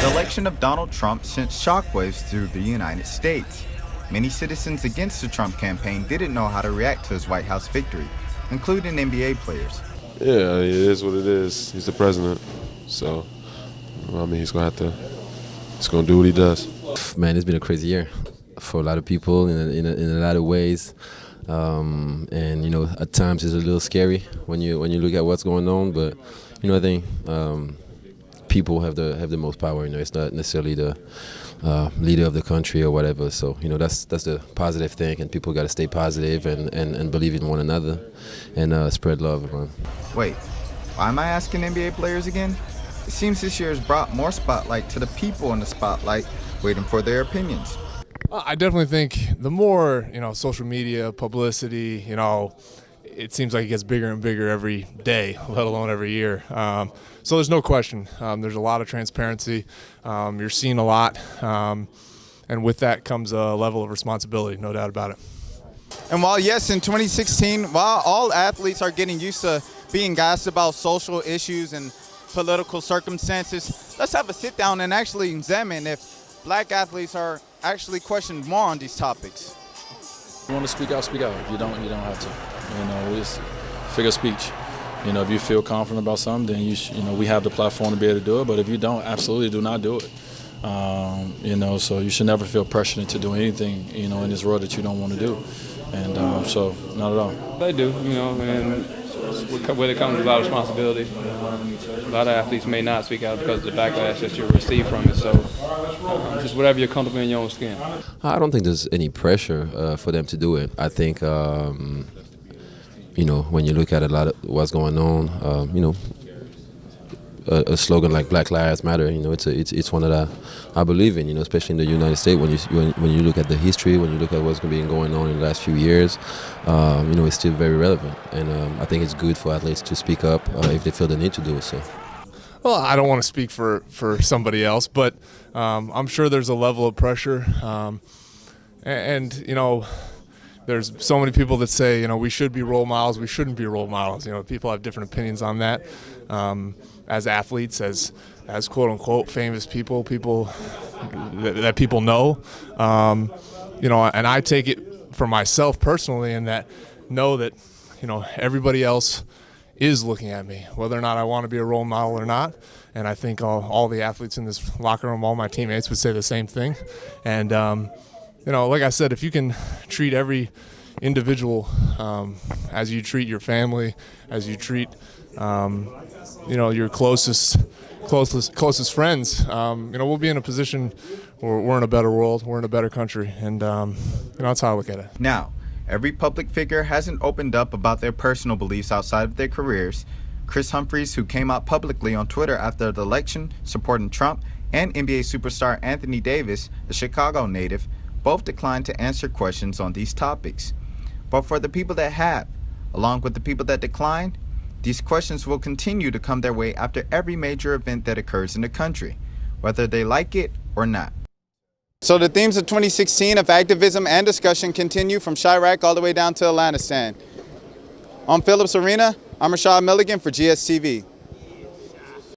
The election of Donald Trump sent shockwaves through the United States. Many citizens against the Trump campaign didn't know how to react to his White House victory, including NBA players. Yeah, it is what it is. He's the president, so I mean, he's gonna do what he does. Man, it's been a crazy year for a lot of people in a lot of ways, and you know, at times it's a little scary when you look at what's going on. But you know, I think people have the most power. You know, it's not necessarily the leader of the country or whatever. So you know, that's the positive thing, and people got to stay positive and believe in one another and spread love around. Wait, why am I asking NBA players again? It seems this year has brought more spotlight to the people in the spotlight, waiting for their opinions. I definitely think the more, social media, publicity, it seems like it gets bigger and bigger every day, let alone every year. So there's no question. There's a lot of transparency. You're seeing a lot. And with that comes a level of responsibility, no doubt about it. And while, yes, in 2016, while all athletes are getting used to being asked about social issues and political circumstances, let's have a sit down and actually examine if black athletes are actually questioned more on these topics. If you want to speak out, speak out. If you don't have to. It's figure of speech. If you feel confident about something, then we have the platform to be able to do it. But if you don't, absolutely do not do it. So you should never feel pressured into doing anything, in this world that you don't want to do. And so, not at all. They do, and when it comes to a lot of responsibility, a lot of athletes may not speak out because of the backlash that you receive from it. So just whatever you're comfortable in your own skin. I don't think there's any pressure for them to do it. I think, when you look at a lot of what's going on, a slogan like Black Lives Matter, it's one that I believe in, especially in the United States. When you look at the history, when you look at what's been going on in the last few years, it's still very relevant. And I think it's good for athletes to speak up if they feel the need to do it. So. Well, I don't want to speak for somebody else, but I'm sure there's a level of pressure. There's so many people that say, we should be role models, we shouldn't be role models. People have different opinions on that. As athletes, as quote unquote famous people that people know, and I take it for myself personally in that know that, everybody else is looking at me, whether or not I want to be a role model or not. And I think all the athletes in this locker room, all my teammates would say the same thing. And, like I said, if you can treat every individual as you treat your family, as you treat, your closest friends, we'll be in a position where we're in a better world, we're in a better country, and that's how I look at it. Now, every public figure hasn't opened up about their personal beliefs outside of their careers. Chris Humphries, who came out publicly on Twitter after the election supporting Trump, and NBA superstar Anthony Davis, a Chicago native, both declined to answer questions on these topics. But for the people that have, along with the people that declined, these questions will continue to come their way after every major event that occurs in the country, whether they like it or not. So the themes of 2016 of activism and discussion continue from Chirac all the way down to Atlantistan. On Phillips Arena, I'm Rashad Milligan for GSTV.